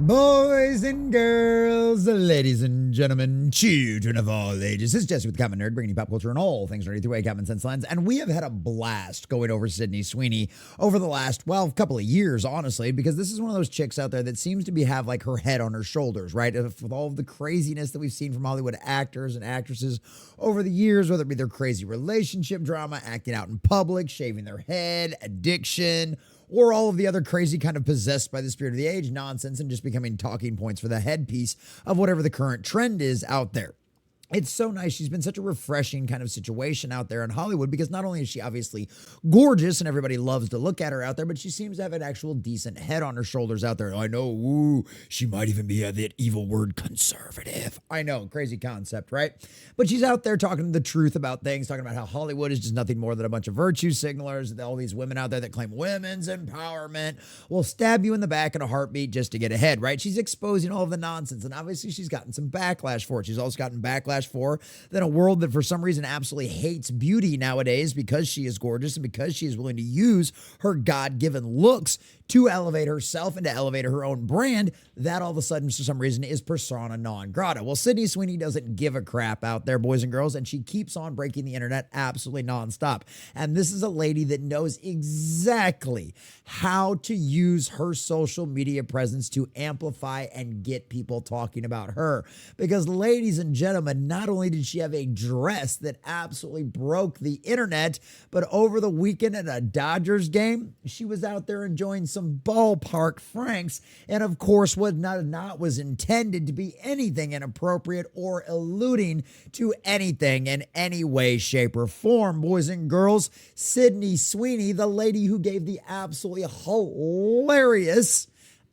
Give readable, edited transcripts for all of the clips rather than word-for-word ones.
Boys and girls, ladies and gentlemen, children of all ages, it's Jesse with the Common Nerd, bringing you pop culture and all things nerdy through a common sense lens. And we have had a blast going over Sydney Sweeney over the last, couple of years, honestly, because this is one of those chicks out there that seems to have like her head on her shoulders, right? With all of the craziness that we've seen from Hollywood actors and actresses over the years, whether it be their crazy relationship drama, acting out in public, shaving their head, addiction, or all of the other crazy kind of possessed by the spirit of the age nonsense and just becoming talking points for the headpiece of whatever the current trend is out there. It's so nice. She's been such a refreshing kind of situation out there in Hollywood because not only is she obviously gorgeous and everybody loves to look at her out there, but she seems to have an actual decent head on her shoulders out there. I know, she might even be that evil word conservative. I know, crazy concept, right? But she's out there talking the truth about things, talking about how Hollywood is just nothing more than a bunch of virtue signalers. All these women out there that claim women's empowerment will stab you in the back in a heartbeat just to get ahead, right? She's exposing all of the nonsense, and obviously she's gotten some backlash for it. She's also gotten backlash for than a world that for some reason absolutely hates beauty nowadays because she is gorgeous and because she is willing to use her God-given looks to elevate herself and to elevate her own brand. That all of a sudden, for some reason, is persona non grata. Well, Sydney Sweeney doesn't give a crap out there, boys and girls, and she keeps on breaking the internet absolutely nonstop. And this is a lady that knows exactly how to use her social media presence to amplify and get people talking about her. Because, ladies and gentlemen, not only did she have a dress that absolutely broke the internet, but over the weekend at a Dodgers game, she was out there enjoying some ballpark franks, and of course what not was intended to be anything inappropriate or alluding to anything in any way, shape, or form. Boys and girls, Sydney Sweeney, the lady who gave the absolutely hilarious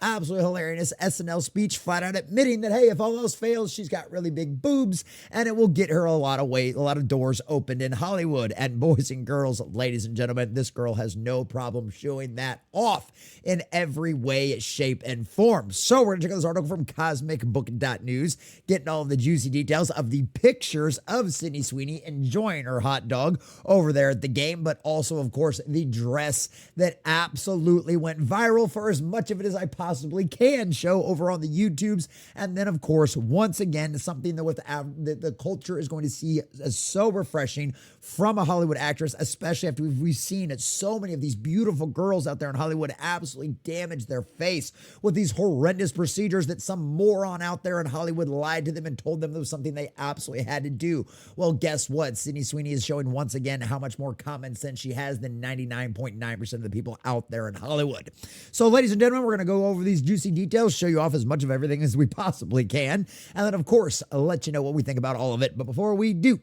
SNL speech, flat out admitting that, hey, if all else fails, she's got really big boobs and it will get her a lot of doors opened in Hollywood. And boys and girls, ladies and gentlemen, this girl has no problem showing that off in every way, shape, and form. So we're going to check out this article from cosmicbook.news, getting all of the juicy details of the pictures of Sydney Sweeney enjoying her hot dog over there at the game, but also, of course, the dress that absolutely went viral for as much of it as I possibly can show over on the YouTubes. And then, of course, once again, something that the culture is going to see as so refreshing from a Hollywood actress, especially after we've seen so many of these beautiful girls out there in Hollywood absolutely damage their face with these horrendous procedures that some moron out there in Hollywood lied to them and told them it was something they absolutely had to do. Well, guess what? Sydney Sweeney is showing once again how much more common sense she has than 99.9% of the people out there in Hollywood. So, ladies and gentlemen, we're going to go over these juicy details, show you off as much of everything as we possibly can, and then, of course, I'll let you know what we think about all of it. But before we do,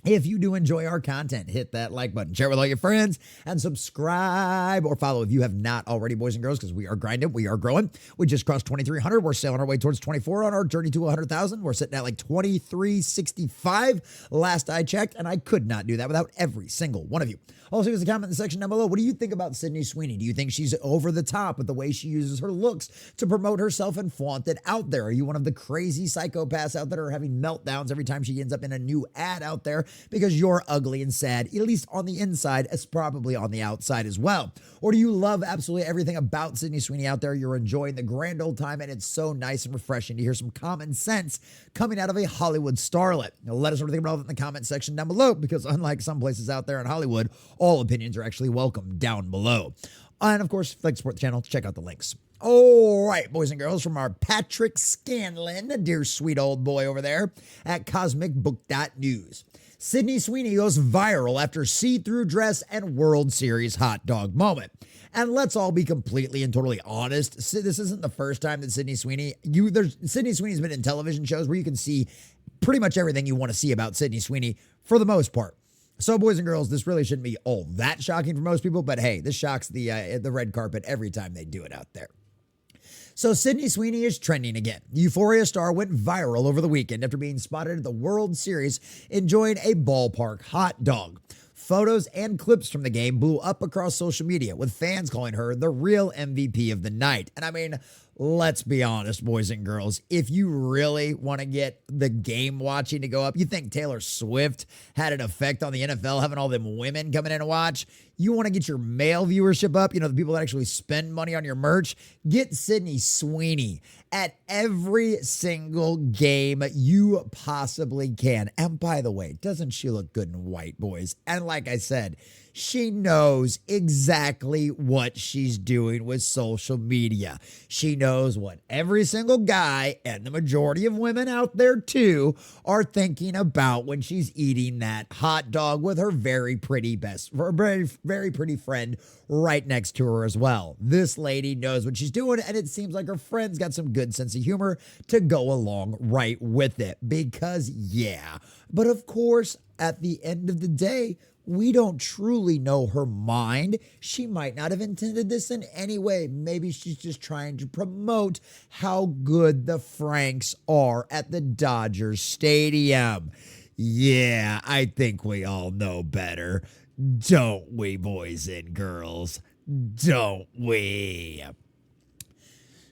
if you do enjoy our content, hit that like button, share with all your friends, and subscribe or follow if you have not already, boys and girls, because we are grinding, we are growing. We just crossed 2,300. We're sailing our way towards 24 on our journey to 100,000. We're sitting at like 2,365 last I checked, and I could not do that without every single one of you. Also, leave us a comment in the section down below. What do you think about Sydney Sweeney? Do you think she's over the top with the way she uses her looks to promote herself and flaunt it out there? Are you one of the crazy psychopaths out there who are having meltdowns every time she ends up in a new ad out there because you're ugly and sad, at least on the inside, as probably on the outside as well? Or do you love absolutely everything about Sydney Sweeney out there? You're enjoying the grand old time, and it's so nice and refreshing to hear some common sense coming out of a Hollywood starlet. Now, let us know what you think about it in the comment section down below, because unlike some places out there in Hollywood, all opinions are actually welcome down below. And of course, if you'd like to support the channel, check out the links. All right, boys and girls, from our Patrick Scanlon, dear sweet old boy over there at cosmicbook.news. Sydney Sweeney goes viral after see-through dress and World Series hot dog moment. And let's all be completely and totally honest. This isn't the first time that Sydney Sweeney's been in television shows where you can see pretty much everything you want to see about Sydney Sweeney for the most part. So, boys and girls, this really shouldn't be all that shocking for most people, but hey, this shocks the red carpet every time they do it out there. So Sydney Sweeney is trending again. Euphoria star went viral over the weekend after being spotted at the World Series enjoying a ballpark hot dog. Photos and clips from the game blew up across social media, with fans calling her the real MVP of the night. And I mean, let's be honest, boys and girls. If you really want to get the game watching to go up, you think Taylor Swift had an effect on the NFL, having all them women coming in to watch? You want to get your male viewership up, the people that actually spend money on your merch? Get Sydney Sweeney at every single game you possibly can. And by the way, doesn't she look good in white, boys? And like I said, she knows exactly what she's doing with social media. She knows what every single guy and the majority of women out there too are thinking about when she's eating that hot dog with her very pretty very pretty friend right next to her as well. This lady knows what she's doing, and it seems like her friend's got some good sense of humor to go along right with it. Because yeah, but of course, at the end of the day, we don't truly know her mind. She might not have intended this in any way. Maybe she's just trying to promote how good the Franks are at the Dodgers Stadium. Yeah, I think we all know better. Don't we, boys and girls? Don't we?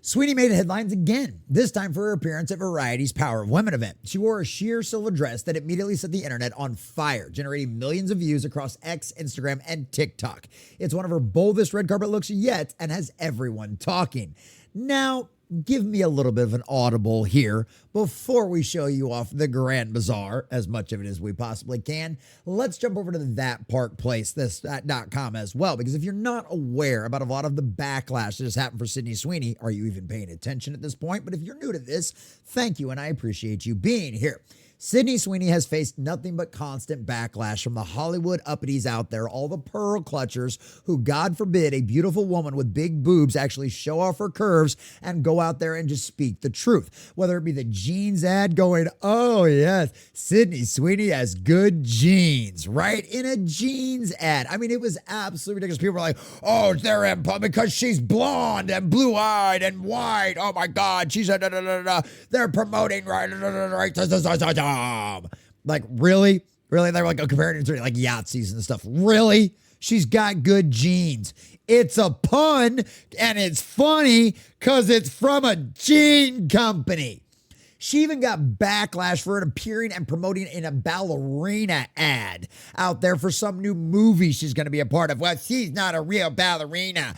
Sweeney made headlines again, this time for her appearance at Variety's Power of Women event. She wore a sheer silver dress that immediately set the internet on fire, generating millions of views across X, Instagram, and TikTok. It's one of her boldest red carpet looks yet and has everyone talking. Now, give me a little bit of an audible here before we show you off the Grand Bazaar, as much of it as we possibly can. Let's jump over to thatparkplace.com as well, because if you're not aware about a lot of the backlash that has happened for Sydney Sweeney, are you even paying attention at this point? But if you're new to this, thank you, and I appreciate you being here. Sydney Sweeney has faced nothing but constant backlash from the Hollywood uppities out there, all the pearl clutchers who, God forbid, a beautiful woman with big boobs actually show off her curves and go out there and just speak the truth. Whether it be the jeans ad going, oh yes, Sydney Sweeney has good jeans, right? In a jeans ad. I mean, it was absolutely ridiculous. People were like, oh, they're in public because she's blonde and blue-eyed and white. Oh my God, she's a da-da-da-da. They're promoting right. Like, really? Really? They were like comparing it to like Yahtzees and stuff. Really? She's got good jeans. It's a pun, and it's funny because it's from a jean company. She even got backlash for it appearing and promoting in a ballerina ad out there for some new movie she's going to be a part of. Well, she's not a real ballerina.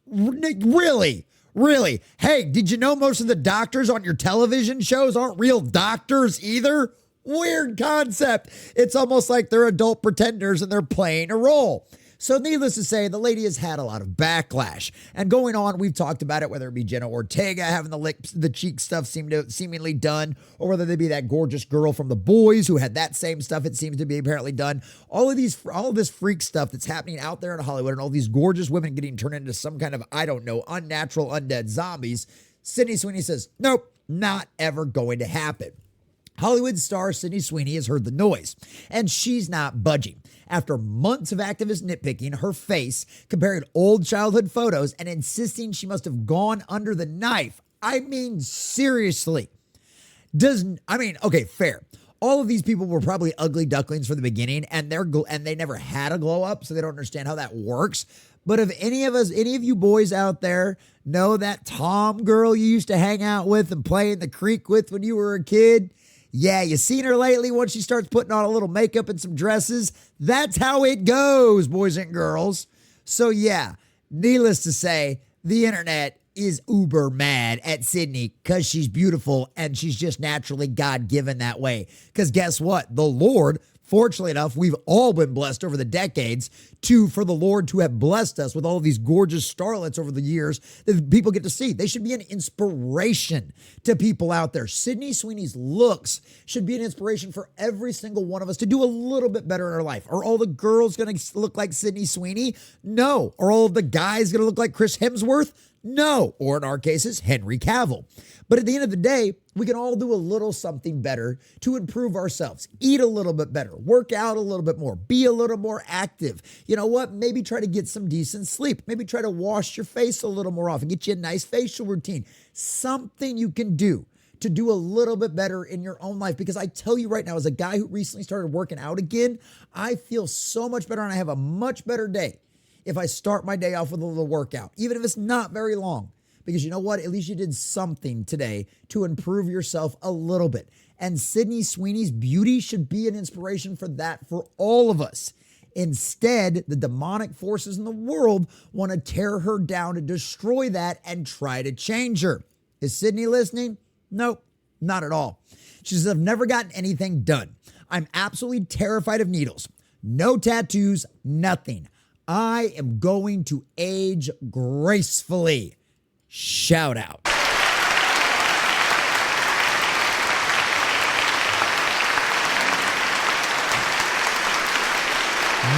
Really? Really? Hey, did you know most of the doctors on your television shows aren't real doctors either? Weird concept. It's almost like they're adult pretenders and they're playing a role. So needless to say, the lady has had a lot of backlash. And going on, we've talked about it, whether it be Jenna Ortega having the cheek stuff seemingly done, or whether they be that gorgeous girl from The Boys who had that same stuff, it seems to be apparently done. All of this freak stuff that's happening out there in Hollywood and all these gorgeous women getting turned into some kind of, I don't know, unnatural undead zombies. Sydney Sweeney says, nope, not ever going to happen. Hollywood star Sydney Sweeney has heard the noise, and she's not budging. After months of activist nitpicking her face, comparing old childhood photos, and insisting she must have gone under the knife. I mean, seriously. Okay, fair. All of these people were probably ugly ducklings from the beginning, and they never had a glow up, so they don't understand how that works. But if any of you boys out there know that Tom girl you used to hang out with and play in the creek with when you were a kid, yeah, you seen her lately once she starts putting on a little makeup and some dresses? That's how it goes, boys and girls. So yeah, needless to say, the internet is uber mad at Sydney because she's beautiful and she's just naturally God-given that way. Because guess what? The Lord, fortunately enough, we've all been blessed over the decades for the Lord to have blessed us with all of these gorgeous starlets over the years that people get to see. They should be an inspiration to people out there. Sydney Sweeney's looks should be an inspiration for every single one of us to do a little bit better in our life. Are all the girls going to look like Sydney Sweeney? No. Are all of the guys going to look like Chris Hemsworth? No. Or in our cases, Henry Cavill. But at the end of the day, we can all do a little something better to improve ourselves. Eat a little bit better. Work out a little bit more. Be a little more active. You know what? Maybe try to get some decent sleep. Maybe try to wash your face a little more often. Get you a nice facial routine. Something you can do to do a little bit better in your own life. Because I tell you right now, as a guy who recently started working out again, I feel so much better and I have a much better day if I start my day off with a little workout, even if it's not very long. because you know what? At least you did something today to improve yourself a little bit. And Sydney Sweeney's beauty should be an inspiration for that for all of us. Instead, the demonic forces in the world want to tear her down to destroy that and try to change her. Is Sydney listening? Nope, not at all. She says, I've never gotten anything done. I'm absolutely terrified of needles. No tattoos, nothing. I am going to age gracefully. Shout out.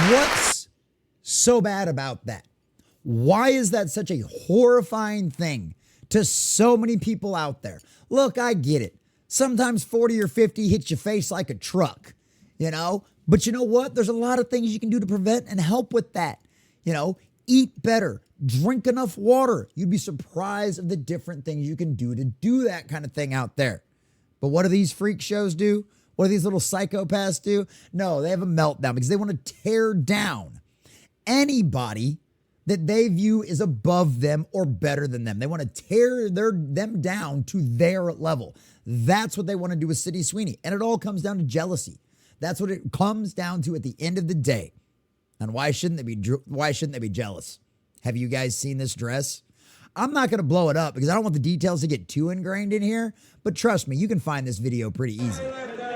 What's so bad about that? Why is that such a horrifying thing to so many people out there? Look, I get it. Sometimes 40 or 50 hits your face like a truck, you know? But you know what? There's a lot of things you can do to prevent and help with that. You know, eat better, drink enough water. You'd be surprised of the different things you can do to do that kind of thing out there. But what do these freak shows do? What do these little psychopaths do? No, they have a meltdown because they want to tear down anybody that they view is above them or better than them. They want to tear them down to their level. That's what they want to do with Sydney Sweeney. And it all comes down to jealousy. That's what it comes down to at the end of the day. And why shouldn't they be jealous? Have you guys seen this dress? I'm not going to blow it up because I don't want the details to get too ingrained in here. But trust me, you can find this video pretty easy.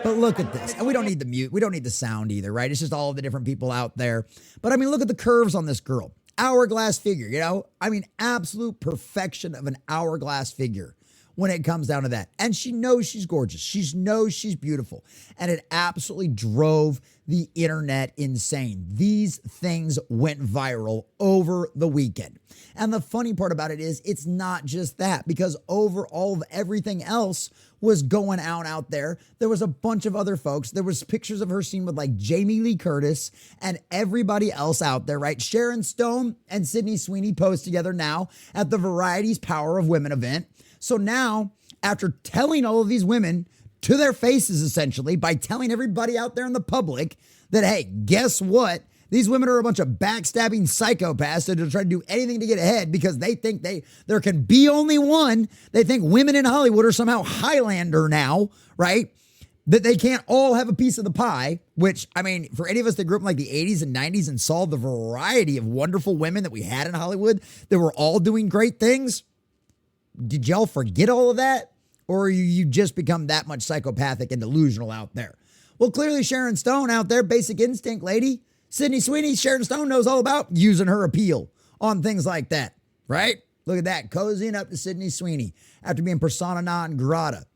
But look at this. And we don't need the mute. We don't need the sound either, right? It's just all of the different people out there. But I mean, look at the curves on this girl. Hourglass figure, you know? I mean, absolute perfection of an hourglass figure when it comes down to that. And she knows she's gorgeous. She knows she's beautiful. And it absolutely drove the internet insane. These things went viral over the weekend. And the funny part about it is it's not just that, because over all of everything else was going out there. There was a bunch of other folks. There was pictures of her seen with like Jamie Lee Curtis and everybody else out there, right? Sharon Stone and Sydney Sweeney posed together now at the Variety's Power of Women event. So now, after telling all of these women to their faces, essentially, by telling everybody out there in the public that, hey, guess what? These women are a bunch of backstabbing psychopaths that are trying to do anything to get ahead because they think there can be only one. They think women in Hollywood are somehow Highlander now, right? That they can't all have a piece of the pie, which, I mean, for any of us that grew up in like the 80s and 90s and saw the variety of wonderful women that we had in Hollywood that were all doing great things, did y'all forget all of that? Or you just become that much psychopathic and delusional out there? Well, clearly Sharon Stone out there, basic instinct lady. Sydney Sweeney, Sharon Stone knows all about using her appeal on things like that, right? Look at that, cozying up to Sydney Sweeney after being persona non grata,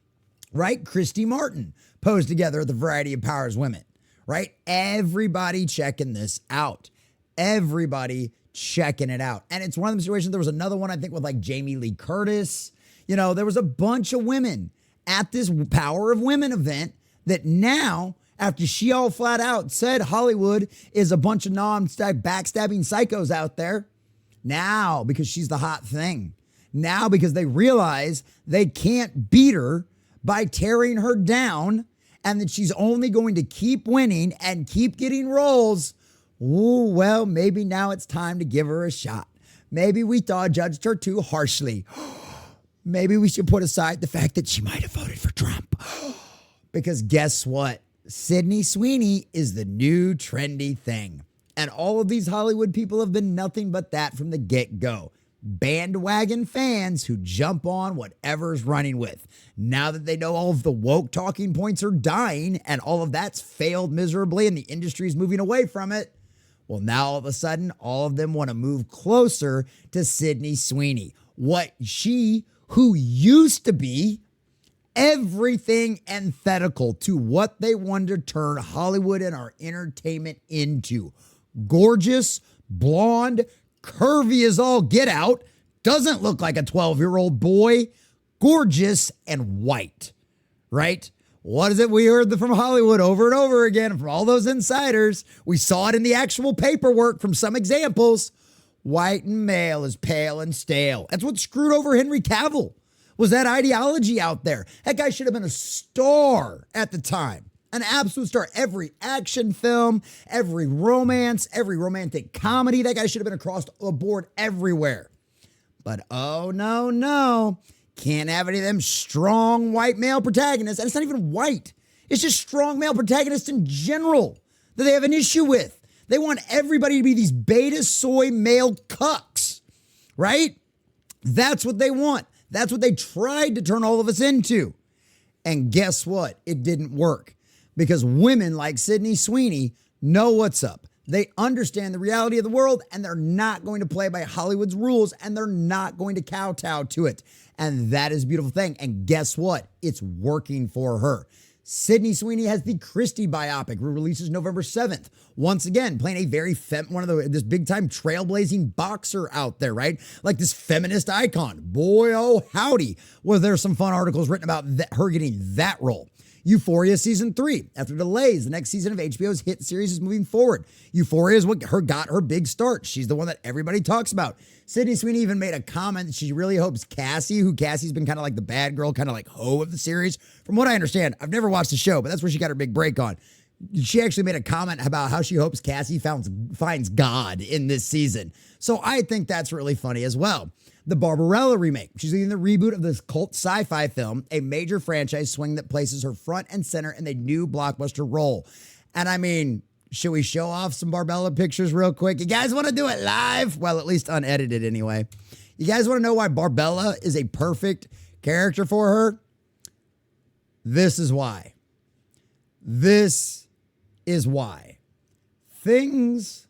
right? Christy Martin posed together at the Variety of Powers Women, right? Everybody checking this out. Everybody checking it out. And it's one of the situations, there was another one, I think, with like Jamie Lee Curtis. You know, there was a bunch of women at this Power of Women event that now, after she all flat out said Hollywood is a bunch of backstabbing psychos out there, now, because she's the hot thing, now because they realize they can't beat her by tearing her down and that she's only going to keep winning and keep getting roles, ooh, well, maybe now it's time to give her a shot. Maybe we judged her too harshly. Maybe we should put aside the fact that she might have voted for Trump. Because guess what? Sydney Sweeney is the new trendy thing. And all of these Hollywood people have been nothing but that from the get-go. Bandwagon fans who jump on whatever's running with. Now that they know all of the woke talking points are dying and all of that's failed miserably and the industry's moving away from it, well, now all of a sudden, all of them want to move closer to Sydney Sweeney. Who used to be everything antithetical to what they wanted to turn Hollywood and our entertainment into. Gorgeous, blonde, curvy as all get out, doesn't look like a 12-year-old boy, gorgeous and white, right? What is it we heard from Hollywood over and over again from all those insiders? We saw it in the actual paperwork from some examples. White and male is pale and stale. That's what screwed over Henry Cavill, was that ideology out there. That guy should have been a star at the time. An absolute star. Every action film, every romance, every romantic comedy, that guy should have been across the board everywhere. But oh no, no. Can't have any of them strong white male protagonists. And it's not even white. It's just strong male protagonists in general that they have an issue with. They want everybody to be these beta soy male cucks, right? That's what they want. That's what they tried to turn all of us into. And guess what? It didn't work because women like Sydney Sweeney know what's up. They understand the reality of the world and they're not going to play by Hollywood's rules and they're not going to kowtow to it. And that is a beautiful thing. And guess what? It's working for her. Sydney Sweeney has the Christie biopic, releases November 7th. Once again, playing a very this big time trailblazing boxer out there, right? Like this feminist icon. Boy, oh howdy, was there some fun articles written about her getting that role. Euphoria season 3. After delays, the next season of HBO's hit series is moving forward. Euphoria is what got her big start. She's the one that everybody talks about. Sydney Sweeney even made a comment that she really hopes Cassie's been kind of like the bad girl, kind of like hoe of the series. From what I understand, I've never watched the show, but that's where she got her big break on. She actually made a comment about how she hopes Cassie finds God in this season. So I think that's really funny as well. The Barbarella remake. She's leading the reboot of this cult sci-fi film, a major franchise swing that places her front and center in the new blockbuster role. And I mean, should we show off some Barbella pictures real quick? You guys want to do it live? Well, at least unedited anyway. You guys want to know why Barbella is a perfect character for her? This is why. This is why. Things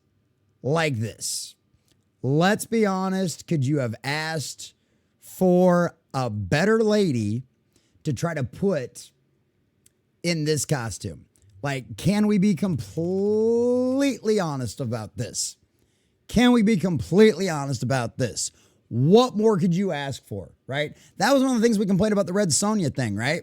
like this. Let's be honest, could you have asked for a better lady to try to put in this costume? Like, can we be completely honest about this? Can we be completely honest about this? What more could you ask for, right? That was one of the things we complained about the Red Sonja thing, right?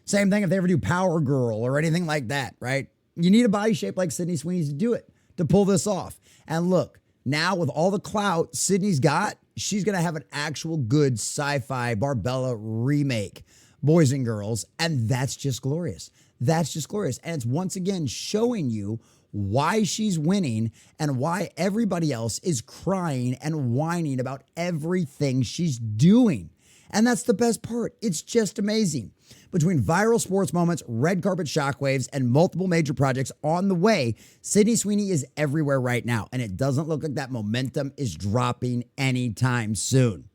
Same thing if they ever do Power Girl or anything like that, right? You need a body shape like Sydney Sweeney's to do it, to pull this off. And look, now with all the clout Sydney's got, she's going to have an actual good sci-fi Barbella remake, boys and girls. And that's just glorious. That's just glorious. And it's once again showing you why she's winning and why everybody else is crying and whining about everything she's doing. And that's the best part. It's just amazing. Between viral sports moments, red carpet shockwaves, and multiple major projects on the way, Sydney Sweeney is everywhere right now, and it doesn't look like that momentum is dropping anytime soon.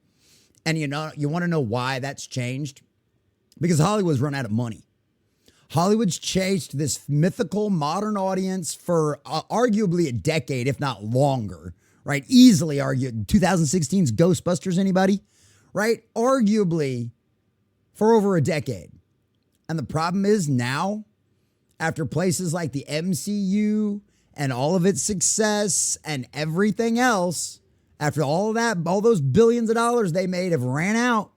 And you want to know why that's changed? Because Hollywood's run out of money. Hollywood's chased this mythical modern audience for arguably a decade, if not longer, right? Easily argued. 2016's Ghostbusters, anybody? Right? Arguably for over a decade. And the problem is now, after places like the MCU and all of its success and everything else, after all of that, all those billions of dollars they made have ran out,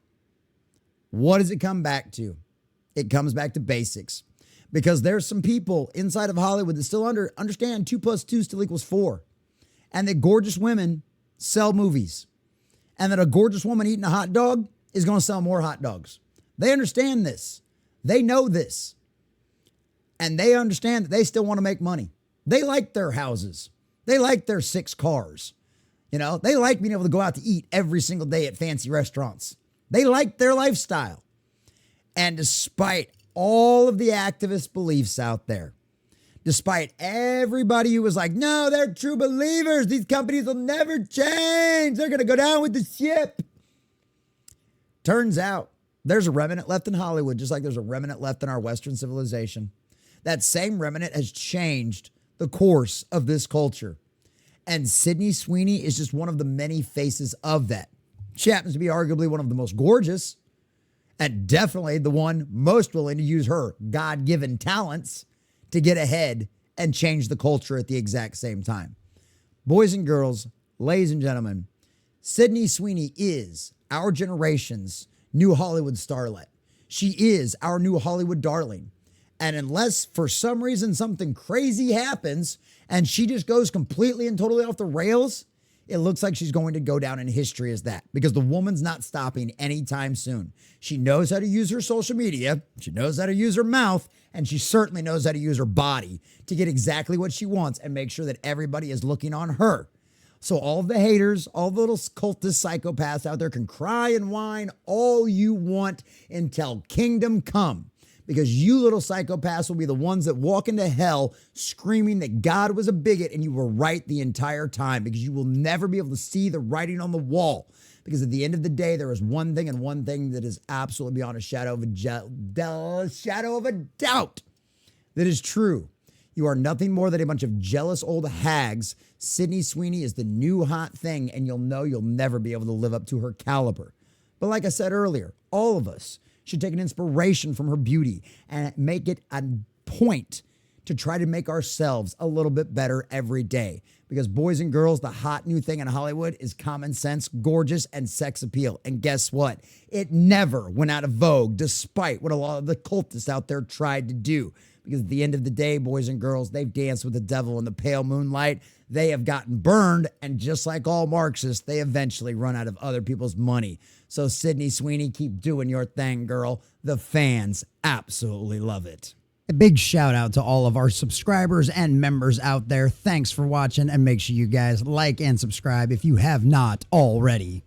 what does it come back to? It comes back to basics. Because there's some people inside of Hollywood that still understand 2 + 2 still equals 4. And that gorgeous women sell movies. And that a gorgeous woman eating a hot dog is going to sell more hot dogs. They understand this. They know this. And they understand that they still want to make money. They like their houses. They like their 6 cars. They like being able to go out to eat every single day at fancy restaurants. They like their lifestyle. And despite all of the activist beliefs out there, despite everybody who was like, no, they're true believers. These companies will never change. They're going to go down with the ship. Turns out there's a remnant left in Hollywood, just like there's a remnant left in our Western civilization. That same remnant has changed the course of this culture. And Sydney Sweeney is just one of the many faces of that. She happens to be arguably one of the most gorgeous and definitely the one most willing to use her God-given talents to get ahead and change the culture at the exact same time. Boys and girls, ladies and gentlemen, Sydney Sweeney is our generation's new Hollywood starlet. She is our new Hollywood darling. And unless for some reason something crazy happens and she just goes completely and totally off the rails, it looks like she's going to go down in history as that, because the woman's not stopping anytime soon. She knows how to use her social media. She knows how to use her mouth, and she certainly knows how to use her body to get exactly what she wants and make sure that everybody is looking on her. So all of the haters, all the little cultist psychopaths out there can cry and whine all you want until kingdom come. Because you little psychopaths will be the ones that walk into hell screaming that God was a bigot and you were right the entire time, because you will never be able to see the writing on the wall. Because at the end of the day, there is one thing and one thing that is absolutely beyond a shadow of a doubt that is true. You are nothing more than a bunch of jealous old hags. Sydney Sweeney is the new hot thing, and you'll know you'll never be able to live up to her caliber. But like I said earlier, all of us should take an inspiration from her beauty and make it a point to try to make ourselves a little bit better every day. Because boys and girls, the hot new thing in Hollywood is common sense, gorgeous, and sex appeal. And guess what? It never went out of vogue, despite what a lot of the cultists out there tried to do. Because at the end of the day, boys and girls, they've danced with the devil in the pale moonlight. They have gotten burned, and just like all Marxists, they eventually run out of other people's money. So Sydney Sweeney, keep doing your thing, girl. The fans absolutely love it. A big shout out to all of our subscribers and members out there. Thanks for watching, and make sure you guys like and subscribe if you have not already.